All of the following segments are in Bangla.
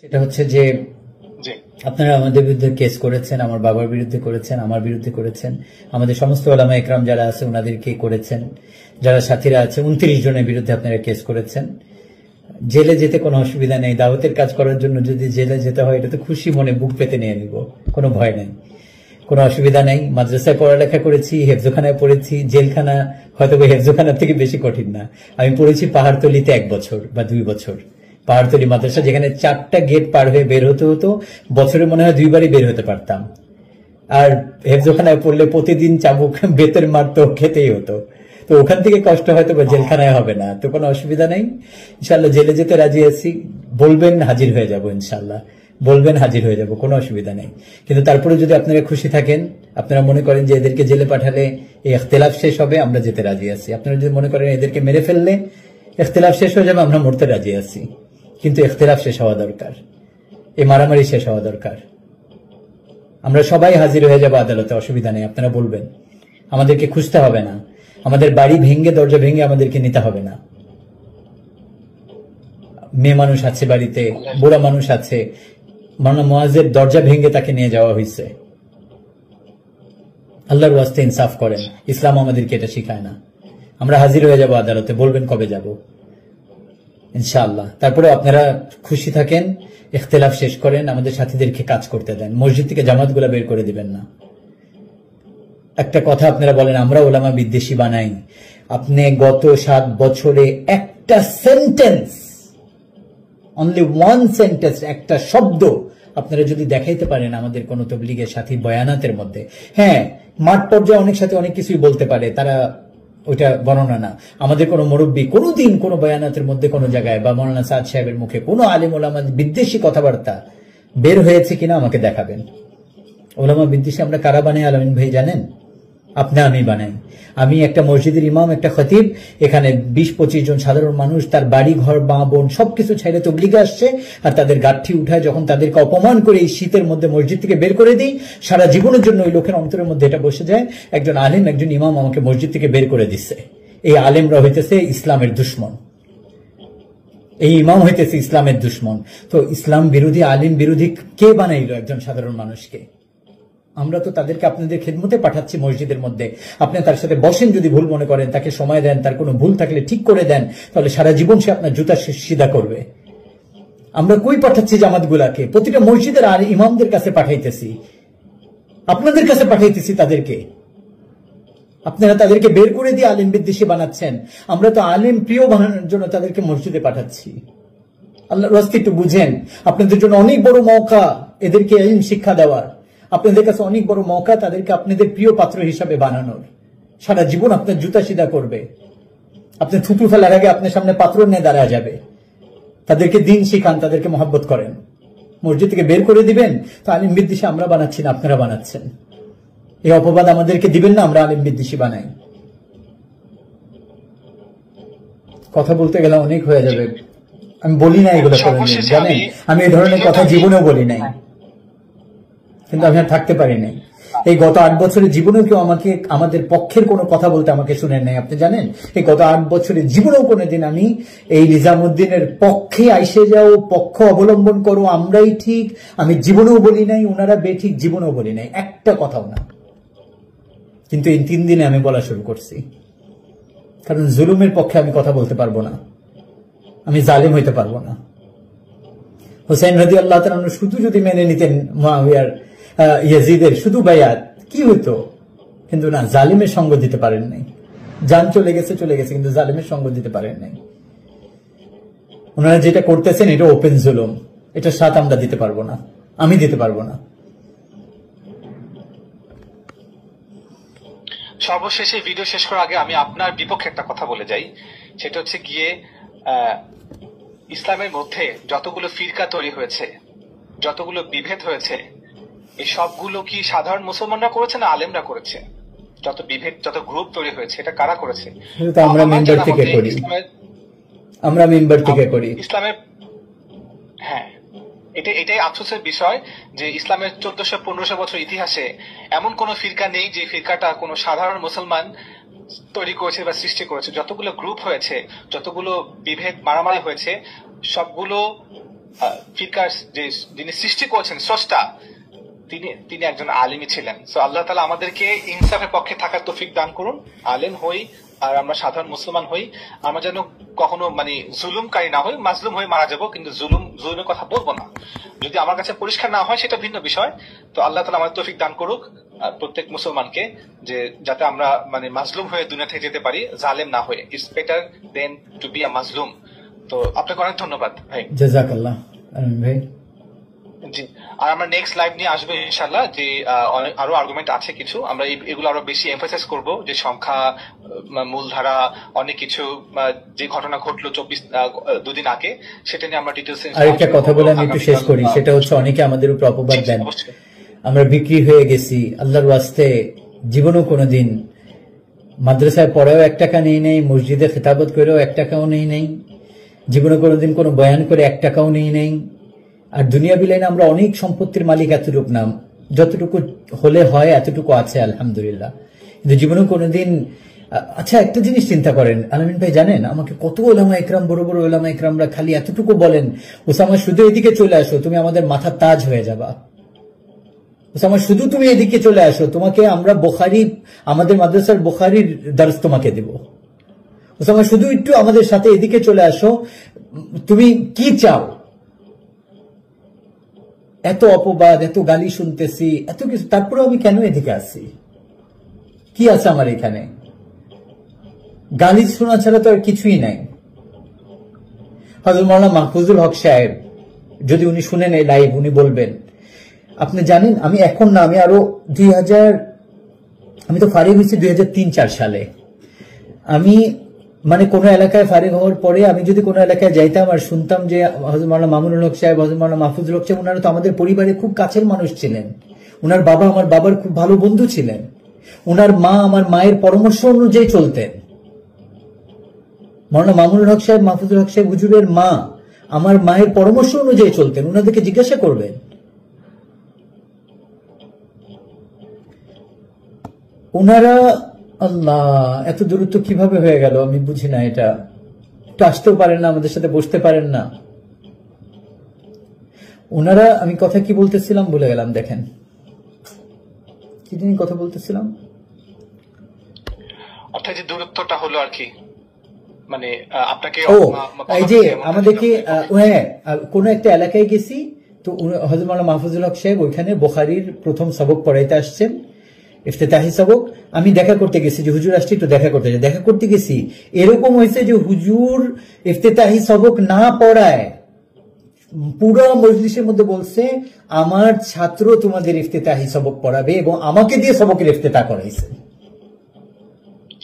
সেটা হচ্ছে যে আপনারা আমাদের বিরুদ্ধে কেস করেছেন, আমার বাবার বিরুদ্ধে করেছেন, আমার বিরুদ্ধে করেছেন, আমাদের সমস্ত ওলামা একরাম যারা আছে ওনাদেরকে করেছেন, যারা সাথীরা আছে 29 জনের বিরুদ্ধে আপনারা কেস করেছেন। জেলে যেতে কোনো অসুবিধা নেই, দাওয়াতের কাজ করার জন্য যদি জেলে যেতে হয় এটা তো খুশি মনে বুক পেতে নিয়ে নিব, কোনো ভয় নেই, কোনো অসুবিধা নেই। মাদ্রাসায় পড়ালেখা করেছি, হেফজোখানায় পড়েছি, জেলখানা হয়তো হেফজোখানার থেকে বেশি কঠিন না। আমি পড়েছি পাহাড়তলিতে 1 বছর বা 2 বছর, পাহাড়তলি মাদ্রাসা, যেখানে 4টা গেট পার হয়ে বের হতে হতো, বছরে মনে হয় 2বারই বের হতে পারতাম। আর হেফজোখানায় পড়লে প্রতিদিন চাবুক বেতের মারতো, খেতেই হতো। তো ওখান থেকে কষ্ট হয়তো বা জেলখানায় হবে না, তো কোনো অসুবিধা নেই। ইনশাল্লাহ জেলে যেতে রাজি আছি, বলবেন হাজির হয়ে যাব, ইনশাল্লাহ বলবেন হাজির হয়ে যাব, কোনো অসুবিধা নেই। কিন্তু তারপরে যদি আপনারা খুশি থাকেন, আপনারা মনে করেন যে এদেরকে জেলে পাঠালে এই ইখতিলাফ শেষ হবে, আমরা যেতে রাজি আছি। আপনারা যদি মনে করেন এদেরকে মেরে ফেললে ইখতিলাফ শেষ হয়ে যাবে, আমরা মরতে রাজি আছি। কিন্তু ইখতিলাফ শেষ হওয়া দরকার, এই মারামারি শেষ হওয়া দরকার। আমরা সবাই হাজির হয়ে যাব আদালতে, অসুবিধা নেই। আপনারা বলবেন, আমাদেরকে খুঁজতে হবে না, আমাদের বাড়ি ভেঙে দরজা ভেঙে আমাদেরকে নিতে হবে না। মেয়ে মানুষ আছে বাড়িতে, বুড়া মানুষ আছে, মাওলানা মুয়াজ্জের দরজা ভেঙে তাকে নিয়ে যাওয়া হয়েছে। আল্লাহর ওয়াস্তে ইনসাফ করেন, ইসলাম আমাদেরকে এটা শিখায় না। আমরা হাজির হয়ে যাব আদালতে, বলবেন কবে যাব, ইনশাআল্লাহ। তারপরে আপনারা খুশি থাকেন, ইখতিলাফ শেষ করেন, আমাদের সাথীদেরকে কাজ করতে দেন, মসজিদ থেকে জামাতগুলা বের করে দিবেন না। একটা কথা আপনারা বলেন আমরা ওলামা বিদ্বেষী বানাই, আপনি গত 7 বছরে একটা সেন্টেন্স, অনলি ওয়ান সেন্টেন্স, একটা শব্দ আপনারা যদি দেখাইতে পারেন আমাদের কোন তবলিগের সাথী বয়ানাতের মধ্যে, হ্যাঁ মাঠ পর্যায়ে অনেক সাথে অনেক কিছুই বলতে পারে, তারা ওইটা বর্ণনা না। আমাদের কোন মুরব্বী কোনদিন কোন বয়ানাতের মধ্যে কোন জায়গায় বা মৌলানা সাদ সাহেবের মুখে কোন আলেম ওলামা বিদ্বেষী কথাবার্তা বের হয়েছে কিনা আমাকে দেখাবেন। ওলামা বিদ্বেষী আমরা কারা বানাই আলামিন ভাই জানেন? আপনি আমি বানাই। আমি একটা মসজিদের ইমাম, একটা খতিব, এখানে 20-25 জন সাধারণ মানুষ তার বাড়ি ঘর মা বোন সবকিছু ছেড়ে তবলিগে আসছে, আর তাদের গাঠি উঠায় যখন তাদেরকে অপমান করে এই শীতের মধ্যে মসজিদ থেকে বের করে দিই, সারা জীবনের জন্য ওই লোকের অন্তরের মধ্যে এটা বসে যায়, একজন আলেম একজন ইমাম আমাকে মসজিদ থেকে বের করে দিচ্ছে। এই আলেমরা হইতেছে ইসলামের দুশ্মন, এই ইমাম হইতেছে ইসলামের দুশ্মন। তো ইসলাম বিরোধী আলিম বিরোধী কে বানাইলো একজন সাধারণ মানুষকে? আমরা তো তাদেরকে আপনাদের খেদমতে পাঠাচ্ছি মসজিদের মধ্যে, আপনি তার সাথে বসেন, যদি ভুল মনে করেন তাকে সময় দেন, তার কোনো ভুল থাকলে ঠিক করে দেন, তাহলে সারা জীবন সে আপনার জুতা সিধা করবে। আমরা কই পাঠাচ্ছি জামাতগুলাকে? প্রতিটা মসজিদের আর ইমামদের কাছে পাঠাইতেছি, আপনাদের কাছে পাঠাইতেছি তাদেরকে। আপনারা তাদেরকে বের করে দিয়ে আলিম বিদ্বেষী বানাচ্ছেন, আমরা তো আলিম প্রিয় বানানোর জন্য তাদেরকে মসজিদে পাঠাচ্ছি। আল্লাহর ওয়াস্তে একটু বুঝেন, আপনাদের জন্য অনেক বড় মওকা এদেরকে ইলম শিক্ষা দেওয়ার, আপনাদের কাছে অনেক বড় মওকা তাদেরকে আপনাদের প্রিয় পাত্র হিসাবে বানানোর। সারা জীবন আপনার জুতা সিধা করবে, আপনি থুতু ফেলার আগে আপনার সামনে পাত্র নিয়ে দাঁড়া যাবে। তাদেরকে দিন শিখান, তাদেরকে মহব্বত করেন, মসজিদ থেকে বের করে দিবেন তো আলিম বিদ্বেষী আমরা বানাচ্ছি না, আপনারা বানাচ্ছেন। এই অপবাদ আমাদেরকে দিবেন না আমরা আলিম বিদ্বেষী বানাই। কথা বলতে গেলে অনেক হয়ে যাবে, আমি বলি না এগুলো জানেন, আমি এই ধরনের কথা জীবনেও বলি নাই, কিন্তু আমি আর থাকতে পারি নাই। এই গত 8 বছরের জীবনেও কেউ আমাকে আমাদের পক্ষের কোনো কথা বলতে আমাকে শুনেন নাই, আপনি জানেন? এই গত 8 বছরের জীবনেও কোনোদিন আমি এই নিজামুদ্দিনের পক্ষে আইসে যাও, পক্ষ অবলম্বন করো, আমরাই ঠিক, আমি জীবনেও বলি নাই, ওনারা বেঠিক, জীবনেও বলি নাই, একটা কথাও না। কিন্তু এই 3 দিনে আমি বলা শুরু করছি, কারণ জুলুমের পক্ষে আমি কথা বলতে পারবো না, আমি জালেম হইতে পারবো না। হোসেন রাদিয়াল্লাহু তাআলা শুধু যদি মেনে নিতেন মুআবিয়ার ইয়াজিদের শুধু বায়াত, কি হইতো? কিন্তু না, জালিমের সঙ্গ দিতে পারেন নাই। জান চলে গেছে চলে গেছে, কিন্তু জালিমের সঙ্গ দিতে পারেন নাই। ওনারা যেটা করতেছেন এটা ওপেন জুলুম, এটা সাথ আমরা দিতে পারবো না, আমি দিতে পারবো না। সর্বশেষে ভিডিও শেষ করার আগে আমি আপনার বিপক্ষে একটা কথা বলে যাই, সেটা হচ্ছে গিয়ে ইসলামের মধ্যে যতগুলো ফিরকা তৈরি হয়েছে, যতগুলো বিভেদ হয়েছে, এই সবগুলো কি সাধারণ মুসলমানরা করেছে না আলেমরা করেছে? যত বিভেদ, যত গ্রুপ তৈরি হয়েছে, এটা কারা করেছে? আমরা মেম্বার থেকে করি, আমরা মেম্বার থেকে করি ইসলামের। হ্যাঁ, এটাই আফসোসের বিষয় যে ইসলামের 1400-1500 বছর ইতিহাসে এমন কোন ফিরকা নেই যে ফিরকাটা কোন সাধারণ মুসলমান তৈরি করেছে বা সৃষ্টি করেছে। যতগুলো গ্রুপ হয়েছে, যতগুলো বিভেদ মারামারি হয়েছে, সবগুলো ফিরকার যে যিনি সৃষ্টি করেছেন স্রষ্টা, তিনি একজন আলিমই ছিলেন। সো আল্লাহ তাআলা আমাদেরকে ইনসাফের পক্ষে থাকার তৌফিক দান করুন, আলেম হই আর আমরা সাধারণ মুসলমান হই, আমরা যেন কখনো মানে জুলুমকারী না হই। মাজলুম হয়ে মারা যাব, কিন্তু জুলুমের কথা বলবো না। যদি আমার কাছে পরিষ্কার না হয় সেটা ভিন্ন বিষয়। তো আল্লাহ তাআলা আমাদের তৌফিক দান করুক প্রত্যেক মুসলমানকে, যে যাতে আমরা মানে মাজলুম হয়ে দুনিয়া থেকে যেতে পারি, জালেম না হয়ে। It's better than to be a মাজলুম। তো আপনাকে অনেক ধন্যবাদ ভাই। জাযাকাল্লাহ ভাই। জি, আর আমরা নেক্সট লাইভ নিয়ে আসবো ইনশাআল্লাহ, যে আরো আর্গুমেন্ট আছে কিছু, আমরা এগুলো আরো বেশি এমফাসাইজ করব, যে সংখ্যা, মূলধারা, অনেক কিছু, যে ঘটনা ঘটলো 2 দিন আগে, সেটা নিয়ে আমরা ডিটেইলস। আরেকটা কথা বলে আমি একটু শেষ করি, সেটা হচ্ছে অনেকে আমাদের উপর অপবাদ দেন আমরা বিক্রি হয়ে গেছি। আল্লাহর ওয়াস্তে জীবনেও কোনোদিন মাদ্রাসায় পড়াও 1 টাকা নেই, মসজিদে খেতাবত করেও 1 টাকাও নেই, জীবনে কোনোদিন কোনো বয়ান করে 1 টাকাও নেই। আর দুনিয়া বিলাইনে আমরা অনেক সম্পত্তির মালিক এতটুকু নাম, যতটুকু হলে হয় এতটুকু আছে আলহামদুলিল্লাহ, কিন্তু জীবনে কোনোদিন। আচ্ছা, একটা জিনিস চিন্তা করেন আলামিন ভাই, জানেন আমাকে কত ওলামা ইকরাম, বড় বড় ওলামা ইকরামরা খালি এতটুকু বলেন, ওসামা শুধু এদিকে চলে আসো, তুমি আমাদের মাথার তাজ হয়ে যাবা। ওসামা শুধু তুমি এদিকে চলে আসো, তোমাকে আমরা বুখারী, আমাদের মাদ্রাসার বুখারীর দরস তোমাকে দেব। ওসামা শুধু একটু আমাদের সাথে এদিকে চলে আসো, তুমি কি চাও। এত অপবাদ, এত গালি শুনতেছি, এত কিছু, তারপরে আমি কেন এদিকে আসি? কি আছে আমার এখানে? গালি শোনা ছাড়া তো আর কিছুই নাই। হযরত মাওলানা মাহফুজুল হক সাহেব, যদি উনি শুনেন এই লাইভ, উনি বলবেন, আপনি জানেন আমি এখন না, আমি আরো আমি তো ফারিগ হয়েছি 2003-4 সালে। আমি মানে কোন এলাকায় ফারিগ হওয়ার পরে আমি যদি কোনো এলাকায় যাইতাম আর শুনতাম যে হযরত মাওলানা মামুনুল হক সাহেব, হযরত মাওলানা মাহফুজুল হক সাহেব, ওনারা তো আমাদের পরিবারের খুব কাছের মানুষ ছিলেন। ওনার বাবা আমার বাবার খুব ভালো বন্ধু ছিলেন। ওনার মা আমার মায়ের পরামর্শ অনুযায়ী চলতেন। মাওলানা মামুনুল হক সাহেব, মাহফুজুল হক সাহেব হুজুরের মা আমার মায়ের পরামর্শ অনুযায়ী চলতেন। ওনাদেরকে জিজ্ঞাসা করবেন। ওনারা, আল্লাহ, এত দূরত্ব কিভাবে হয়ে গেল আমি বুঝি না। এটা একটু আসতেও পারেন না, আমাদের সাথে বসতে পারেন না ওনারা। আমি কথা কি বলতেছিলাম ভুলে গেলাম, দেখেন কি জানি কথা বলতেছিলাম। অর্থাৎ যে দূরত্বটা হলো আর কি, মানে আপনাকে, এই যে আমাদেরকে কোন একটা এলাকায় গেছি, তো হযরত মাওলানা মাহফুজুল হক সাহেব ওইখানে বুখারীর প্রথম সবক পড়াইতে আসছেন, ইফতেতাহি সবক। আমি দেখা করতে গেছি, যে হুজুর আসছি, তো দেখা করতে গেছি। এরকম হয়েছে যে হুজুর ইফতেতাহি সবক না পড়ায় পুরো মজলিসের মধ্যে বলছে, আমার ছাত্র তোমাদের ইফতেতাহি সবক পড়াবে, এবং আমাকে দিয়ে সবকের ইফতেতাহ করাইছে।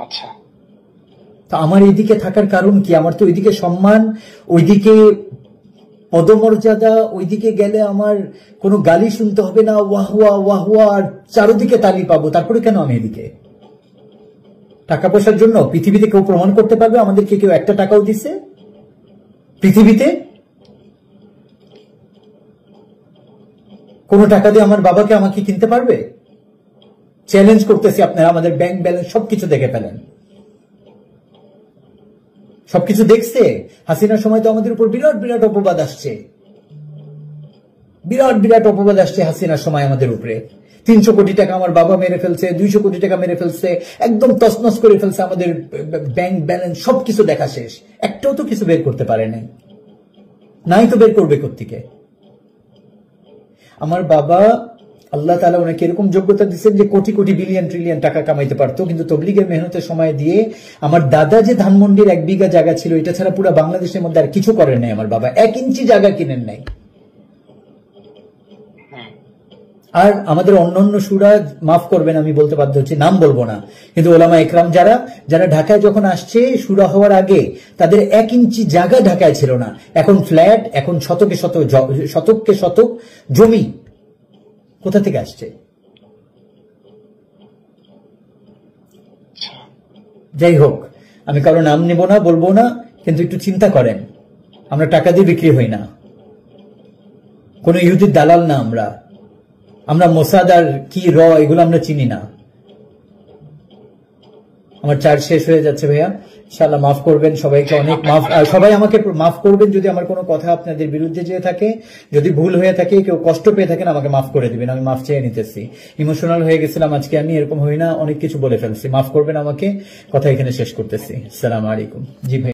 আচ্ছা, তো আমার এইদিকে থাকার কারণ কি? আমার তো ওইদিকে সম্মান, ওইদিকে পদমর্যাদা, ওইদিকে গেলে আমার কোনো গালি শুনতে হবে না, ওয়াহুয়া ওয়াহুয়া, আর চারদিকে তালি পাবো। তারপরে কেন আমি এদিকে? টাকা পয়সার জন্য? পৃথিবীতে কেউ প্রমাণ করতে পারবে আমাদেরকে কেউ 1 টাকাও দিছে? পৃথিবীতে কোন টাকা দিয়ে আমার বাবাকে আমাকে কিনতে পারবে? চ্যালেঞ্জ করতেছি, আপনারা আমাদের ব্যাংক ব্যালেন্স সবকিছু দেখে ফেলেন। সবকিছু দেখছে। হাসিনার সময় তো আমাদের উপর বিরাট বিরাট অপবাদ আসছে, বিরাট বিরাট অপবাদ আসছে হাসিনার সময় আমাদের উপরে। 300 কোটি টাকা আমার বাবা মেরে ফেলছে, 200 কোটি টাকা মেরে ফেলছে, একদম তছনছ করে ফেলছে আমাদের ব্যাংক ব্যালেন্স, সবকিছু দেখা শেষ। একটাও তো কিছু বের করতে পারে নাই তো বের করবে কোত্থেকে? আমার বাবা, আল্লাহ তাআলা ওনাকে এরকম যোগ্যতা দিচ্ছেন যে কোটি কোটি বিলিয়ন ট্রিলিয়ন টাকা কামাইতে পারতো, কিন্তু তবলিগের মেহনতের সময় দিয়ে আমার দাদা যে ধানমন্ডির 1 বিঘা জায়গা ছিল, এটা ছাড়া পুরো বাংলাদেশের মধ্যে আর কিছু করেন নাই। আমার বাবা 1 ইঞ্চি জায়গা কিনেন নাই। আর আমাদের অন্যান্য সুরা, মাফ করবেন আমি বলতে বাধ্য হচ্ছি, নাম বলবো না, কিন্তু ওলামা ইকরাম যারা ঢাকায় যখন আসছে সুরা হওয়ার আগে, তাদের 1 ইঞ্চি জায়গা ঢাকায় ছিল না। এখন ফ্ল্যাট, এখন শতকে শতক জমি। কোথা থেকে আসছে? যাই হোক, আমি কারো নাম নেব না, বলবো না, কিন্তু একটু চিন্তা করেন, আমরা টাকা দিয়ে বিক্রি হই না, কোন ইহুদির দালাল না। আমরা মোসাদ আর কি এগুলো আমরা চিনি না। আমার চার্জ শেষ হয়ে যাচ্ছে ভাইয়া, ইনশাআল্লাহ মাফ করবেন সবাইকে, অনেক মাফ, সবাই আমাকে মাফ করবেন যদি আমার কোনো কথা আপনাদের বিরুদ্ধে যেয়ে থাকে, যদি ভুল হয়ে থাকে, কেউ কষ্ট পেয়ে থাকেন আমাকে মাফ করে দিবেন, আমি মাফ চেয়ে নিতেছি। ইমোশনাল হয়ে গেছিলাম আজকে, আমি এরকম হই না, অনেক কিছু বলে ফেলছি, মাফ করবেন আমাকে। কথা এখানে শেষ করতেছি। আসসালামু আলাইকুম। জি ভাই।